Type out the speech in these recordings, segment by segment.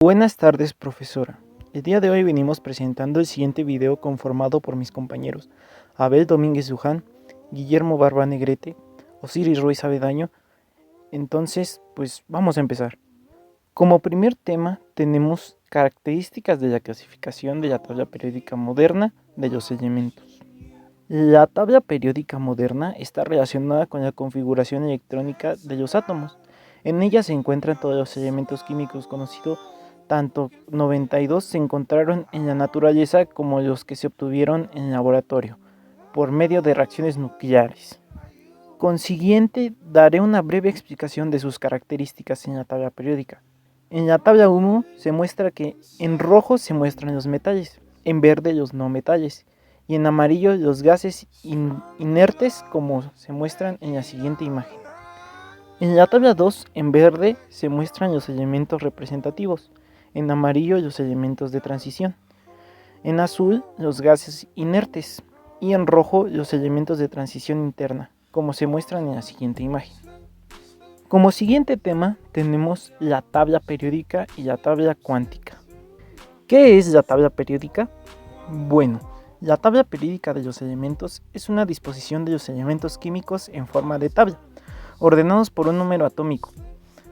Buenas tardes, profesora. El día de hoy venimos presentando el siguiente video conformado por mis compañeros Abel Domínguez Luján, Guillermo Barba Negrete, Osiris Ruiz Avedaño. Entonces, pues vamos a empezar. Como primer tema tenemos características de la clasificación de la tabla periódica moderna de los elementos. La tabla periódica moderna está relacionada con la configuración electrónica de los átomos. En ella se encuentran todos los elementos químicos conocidos. Tanto 92 se encontraron en la naturaleza como los que se obtuvieron en el laboratorio, por medio de reacciones nucleares. Consiguiente, daré una breve explicación de sus características en la tabla periódica. En la tabla 1 se muestra que en rojo se muestran los metales, en verde los no metales, y en amarillo los gases inertes como se muestran en la siguiente imagen. En la tabla 2, en verde, se muestran los elementos representativos, en amarillo los elementos de transición, en azul los gases inertes y en rojo los elementos de transición interna, como se muestran en la siguiente imagen. Como siguiente tema tenemos la tabla periódica y la tabla cuántica. ¿Qué es la tabla periódica? Bueno, la tabla periódica de los elementos es una disposición de los elementos químicos en forma de tabla, ordenados por un número atómico,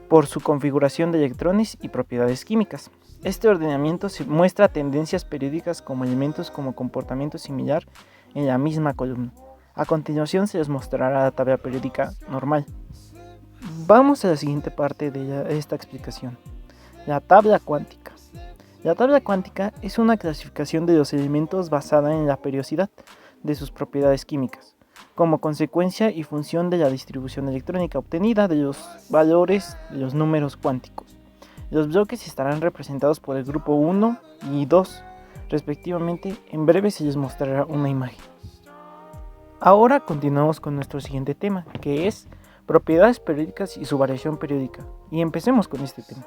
por su configuración de electrones y propiedades químicas. Este ordenamiento se muestra tendencias periódicas como elementos como comportamiento similar en la misma columna. A continuación se les mostrará la tabla periódica normal. Vamos a la siguiente parte de esta explicación. La tabla cuántica. La tabla cuántica es una clasificación de los elementos basada en la periodicidad de sus propiedades químicas, como consecuencia y función de la distribución electrónica obtenida de los valores de los números cuánticos. Los bloques estarán representados por el grupo 1 y 2, respectivamente. En breve se les mostrará una imagen. Ahora continuamos con nuestro siguiente tema, que es propiedades periódicas y su variación periódica. Y empecemos con este tema.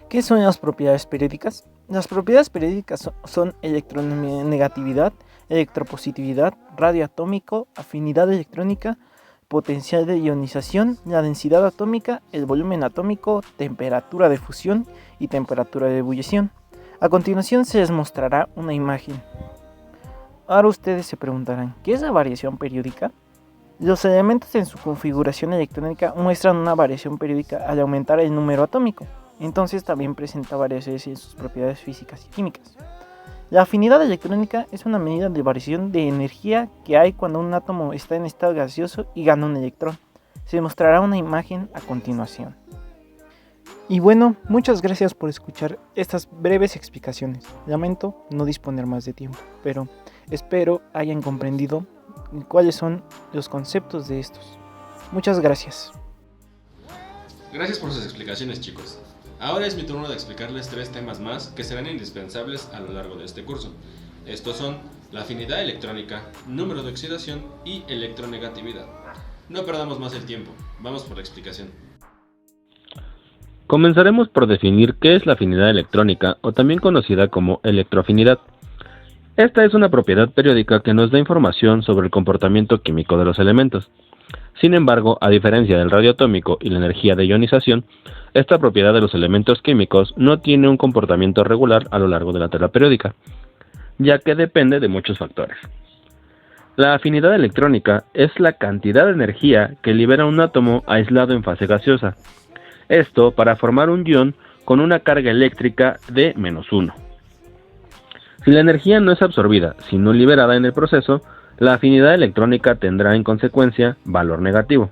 ¿Qué son las propiedades periódicas? Las propiedades periódicas son electronegatividad, electropositividad, radio atómico, afinidad electrónica, potencial de ionización, la densidad atómica, el volumen atómico, temperatura de fusión y temperatura de ebullición. A continuación se les mostrará una imagen. Ahora ustedes se preguntarán, ¿qué es la variación periódica? Los elementos en su configuración electrónica muestran una variación periódica al aumentar el número atómico. Entonces también presenta variaciones en sus propiedades físicas y químicas. La afinidad electrónica es una medida de variación de energía que hay cuando un átomo está en estado gaseoso y gana un electrón. Se mostrará una imagen a continuación. Y bueno, muchas gracias por escuchar estas breves explicaciones. Lamento no disponer más de tiempo, pero espero hayan comprendido cuáles son los conceptos de estos. Muchas gracias. Gracias por sus explicaciones, chicos. Ahora es mi turno de explicarles 3 temas más que serán indispensables a lo largo de este curso. Estos son la afinidad electrónica, número de oxidación y electronegatividad. No perdamos más el tiempo, vamos por la explicación. Comenzaremos por definir qué es la afinidad electrónica, o también conocida como electroafinidad. Esta es una propiedad periódica que nos da información sobre el comportamiento químico de los elementos. Sin embargo, a diferencia del radio atómico y la energía de ionización, esta propiedad de los elementos químicos no tiene un comportamiento regular a lo largo de la tabla periódica, ya que depende de muchos factores. La afinidad electrónica es la cantidad de energía que libera un átomo aislado en fase gaseosa. Esto para formar un ion con una carga eléctrica de -1. Si la energía no es absorbida, sino liberada en el proceso, la afinidad electrónica tendrá en consecuencia valor negativo,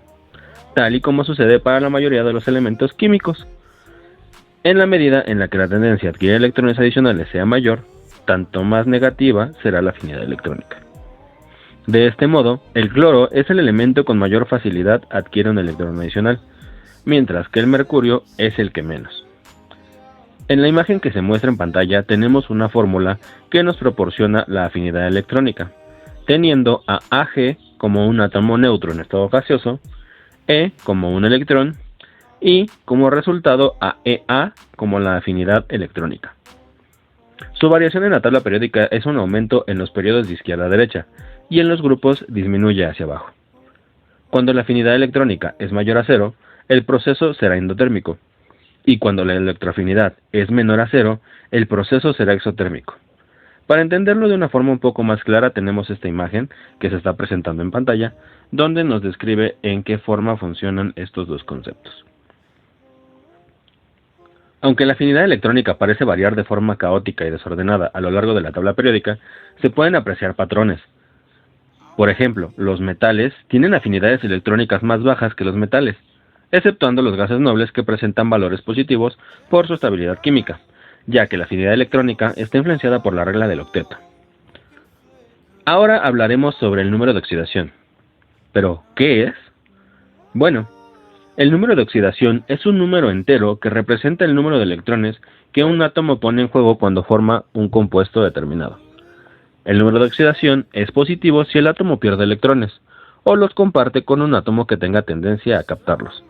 tal y como sucede para la mayoría de los elementos químicos. En la medida en la que la tendencia a adquirir electrones adicionales sea mayor, tanto más negativa será la afinidad electrónica. De este modo, el cloro es el elemento con mayor facilidad adquiere un electrón adicional, mientras que el mercurio es el que menos. En la imagen que se muestra en pantalla tenemos una fórmula que nos proporciona la afinidad electrónica, teniendo a Ag como un átomo neutro en estado gaseoso, E como un electrón y como resultado a Ea como la afinidad electrónica. Su variación en la tabla periódica es un aumento en los periodos de izquierda a derecha y en los grupos disminuye hacia abajo. Cuando la afinidad electrónica es mayor a 0, el proceso será endotérmico. y cuando la electroafinidad es menor a 0, el proceso será exotérmico. Para entenderlo de una forma un poco más clara tenemos esta imagen que se está presentando en pantalla, donde nos describe en qué forma funcionan estos dos conceptos. Aunque la afinidad electrónica parece variar de forma caótica y desordenada a lo largo de la tabla periódica, se pueden apreciar patrones. Por ejemplo, los metales tienen afinidades electrónicas más bajas que los metales, exceptuando los gases nobles que presentan valores positivos por su estabilidad química, ya que la afinidad electrónica está influenciada por la regla del octeto. Ahora hablaremos sobre el número de oxidación. ¿Pero qué es? Bueno, el número de oxidación es un número entero que representa el número de electrones que un átomo pone en juego cuando forma un compuesto determinado. El número de oxidación es positivo si el átomo pierde electrones, o los comparte con un átomo que tenga tendencia a captarlos.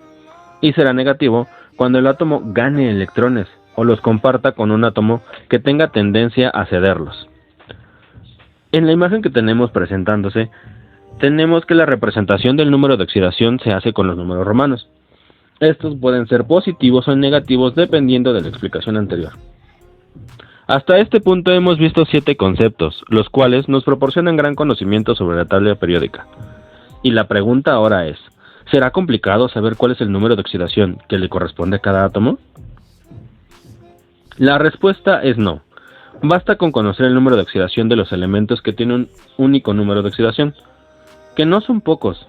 Y será negativo cuando el átomo gane electrones, o los comparta con un átomo que tenga tendencia a cederlos. En la imagen que tenemos presentándose, tenemos que la representación del número de oxidación se hace con los números romanos. Estos pueden ser positivos o negativos dependiendo de la explicación anterior. Hasta este punto hemos visto 7 conceptos, los cuales nos proporcionan gran conocimiento sobre la tabla periódica. Y la pregunta ahora es, ¿será complicado saber cuál es el número de oxidación que le corresponde a cada átomo? La respuesta es no. Basta con conocer el número de oxidación de los elementos que tienen un único número de oxidación, que no son pocos,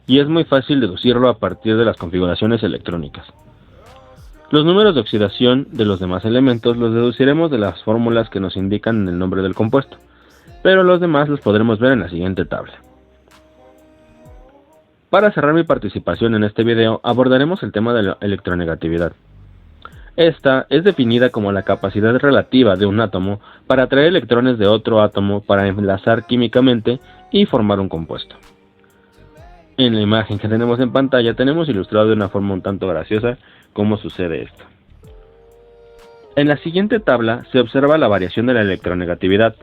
y es muy fácil deducirlo a partir de las configuraciones electrónicas. Los números de oxidación de los demás elementos los deduciremos de las fórmulas que nos indican el nombre del compuesto, pero los demás los podremos ver en la siguiente tabla. Para cerrar mi participación en este video abordaremos el tema de la electronegatividad. Esta es definida como la capacidad relativa de un átomo para atraer electrones de otro átomo para enlazar químicamente y formar un compuesto. En la imagen que tenemos en pantalla tenemos ilustrado de una forma un tanto graciosa cómo sucede esto. En la siguiente tabla se observa la variación de la electronegatividad.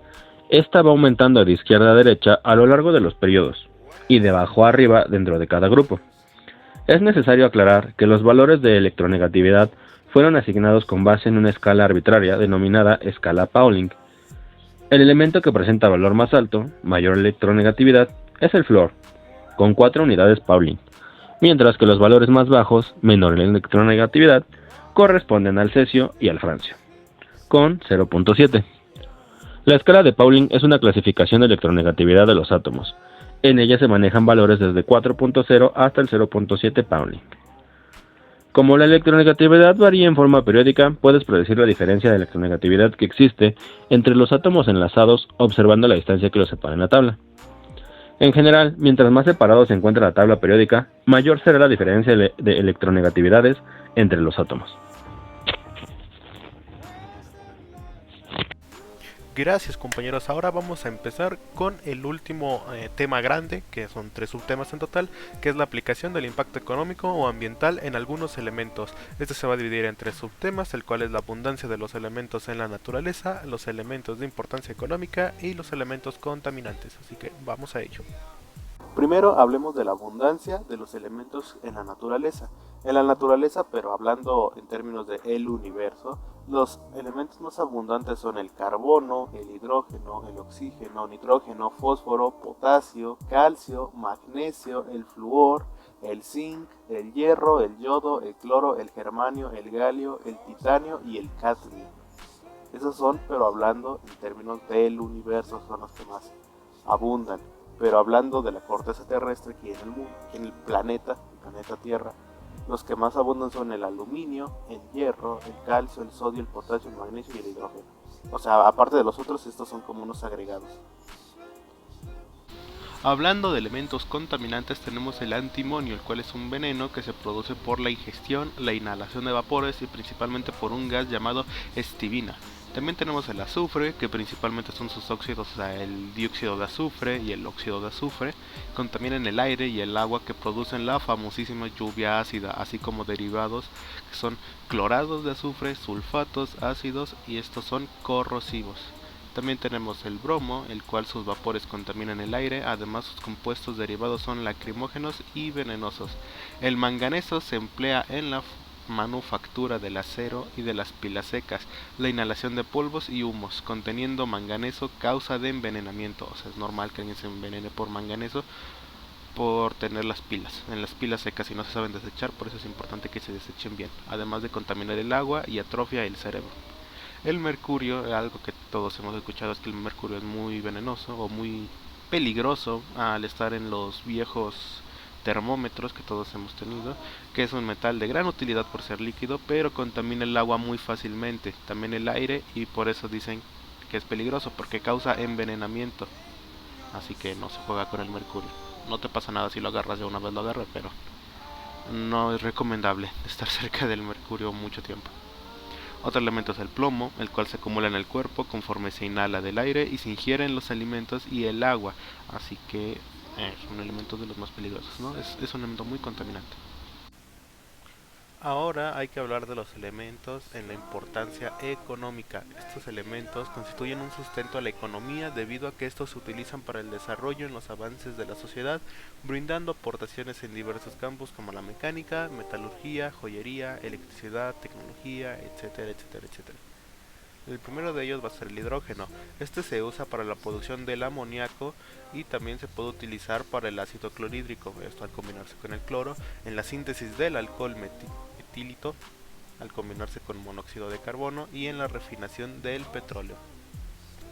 Esta va aumentando de izquierda a derecha a lo largo de los periodos y de abajo a arriba dentro de cada grupo. Es necesario aclarar que los valores de electronegatividad fueron asignados con base en una escala arbitraria denominada escala Pauling. El elemento que presenta valor más alto, mayor electronegatividad, es el flúor, con 4 unidades Pauling, mientras que los valores más bajos, menor electronegatividad, corresponden al cesio y al francio, con 0.7. La escala de Pauling es una clasificación de electronegatividad de los átomos. En ella se manejan valores desde 4.0 hasta el 0.7 Pauling. Como la electronegatividad varía en forma periódica, puedes predecir la diferencia de electronegatividad que existe entre los átomos enlazados observando la distancia que los separa en la tabla. En general, mientras más separado se encuentra la tabla periódica, mayor será la diferencia de electronegatividades entre los átomos. Gracias compañeros, ahora vamos a empezar con el último tema grande, que son 3 subtemas en total, que es la aplicación del impacto económico o ambiental en algunos elementos. Este se va a dividir en 3 subtemas, el cual es la abundancia de los elementos en la naturaleza, los elementos de importancia económica y los elementos contaminantes, así que vamos a ello. Primero hablemos de la abundancia de los elementos en la naturaleza. En la naturaleza, pero hablando en términos de el universo, los elementos más abundantes son el carbono, el hidrógeno, el oxígeno, nitrógeno, fósforo, potasio, calcio, magnesio, el flúor, el zinc, el hierro, el yodo, el cloro, el germanio, el galio, el titanio y el cadmio. Esos son, pero hablando en términos del universo, son los que más abundan. Pero hablando de la corteza terrestre aquí en el mundo, en el planeta Tierra, los que más abundan son el aluminio, el hierro, el calcio, el sodio, el potasio, el magnesio y el hidrógeno. O sea, aparte de los otros, estos son como unos agregados. Hablando de elementos contaminantes, tenemos el antimonio, el cual es un veneno que se produce por la ingestión, la inhalación de vapores y principalmente por un gas llamado estivina. También tenemos el azufre, que principalmente son sus óxidos, o sea, el dióxido de azufre y el óxido de azufre. Contaminan el aire y el agua que producen la famosísima lluvia ácida, así como derivados que son clorados de azufre, sulfatos, ácidos, y estos son corrosivos. También tenemos el bromo, el cual sus vapores contaminan el aire, además sus compuestos derivados son lacrimógenos y venenosos. El manganeso se emplea en la manufactura del acero y de las pilas secas, la inhalación de polvos y humos conteniendo manganeso causa de envenenamiento. O sea, es normal que alguien se envenene por manganeso por tener las pilas. En las pilas secas, si no se saben desechar, por eso es importante que se desechen bien, además de contaminar el agua y atrofia el cerebro. El mercurio, algo que todos hemos escuchado, es que el mercurio es muy venenoso o muy peligroso al estar en los viejos termómetros que todos hemos tenido, que es un metal de gran utilidad por ser líquido, pero contamina el agua muy fácilmente, también el aire, y por eso dicen que es peligroso, porque causa envenenamiento. Así que no se juega con el mercurio. No te pasa nada si lo agarras, ya una vez lo agarré, pero no es recomendable estar cerca del mercurio mucho tiempo. Otro elemento es el plomo, el cual se acumula en el cuerpo conforme se inhala del aire y se ingiere en los alimentos y el agua. Así que es un elemento de los más peligrosos, ¿no? Es un elemento muy contaminante. Ahora hay que hablar de los elementos en la importancia económica. Estos elementos constituyen un sustento a la economía debido a que estos se utilizan para el desarrollo en los avances de la sociedad, brindando aportaciones en diversos campos como la mecánica, metalurgia, joyería, electricidad, tecnología, etcétera, etcétera, etcétera. El primero de ellos va a ser el hidrógeno. Este se usa para la producción del amoníaco y también se puede utilizar para el ácido clorhídrico, esto al combinarse con el cloro, en la síntesis del alcohol metílico, al combinarse con monóxido de carbono y en la refinación del petróleo.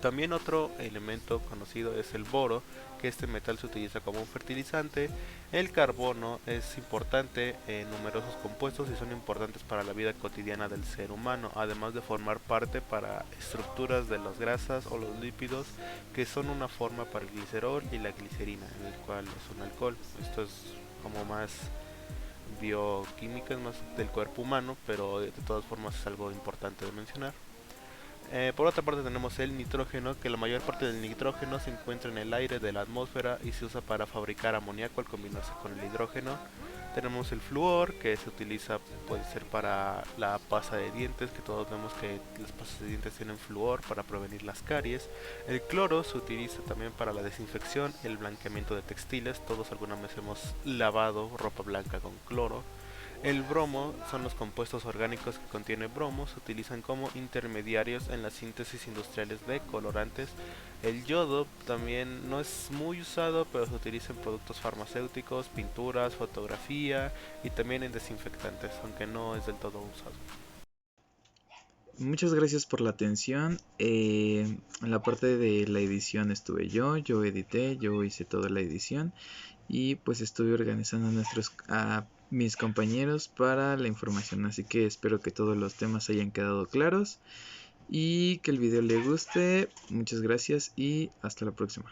También otro elemento conocido es el boro, que este metal se utiliza como un fertilizante. El carbono es importante en numerosos compuestos y son importantes para la vida cotidiana del ser humano, además de formar parte para estructuras de las grasas o los lípidos, que son una forma para el glicerol y la glicerina, el cual es un alcohol. Esto es como más bioquímica, es más del cuerpo humano, pero de todas formas es algo importante de mencionar. Por otra parte tenemos el nitrógeno, que la mayor parte del nitrógeno se encuentra en el aire de la atmósfera y se usa para fabricar amoníaco al combinarse con el hidrógeno. Tenemos el flúor, que se utiliza, puede ser para la pasta de dientes, que todos vemos que las pastas de dientes tienen flúor para prevenir las caries. El cloro se utiliza también para la desinfección, el blanqueamiento de textiles, todos alguna vez hemos lavado ropa blanca con cloro. El bromo son los compuestos orgánicos que contiene bromo, se utilizan como intermediarios en las síntesis industriales de colorantes. El yodo también no es muy usado, pero se utiliza en productos farmacéuticos, pinturas, fotografía y también en desinfectantes, aunque no es del todo usado. Muchas gracias por la atención. En la parte de la edición estuve yo edité, yo hice toda la edición y pues estuve organizando a mis compañeros para la información. Así que espero que todos los temas hayan quedado claros y que el video le guste. Muchas gracias y hasta la próxima.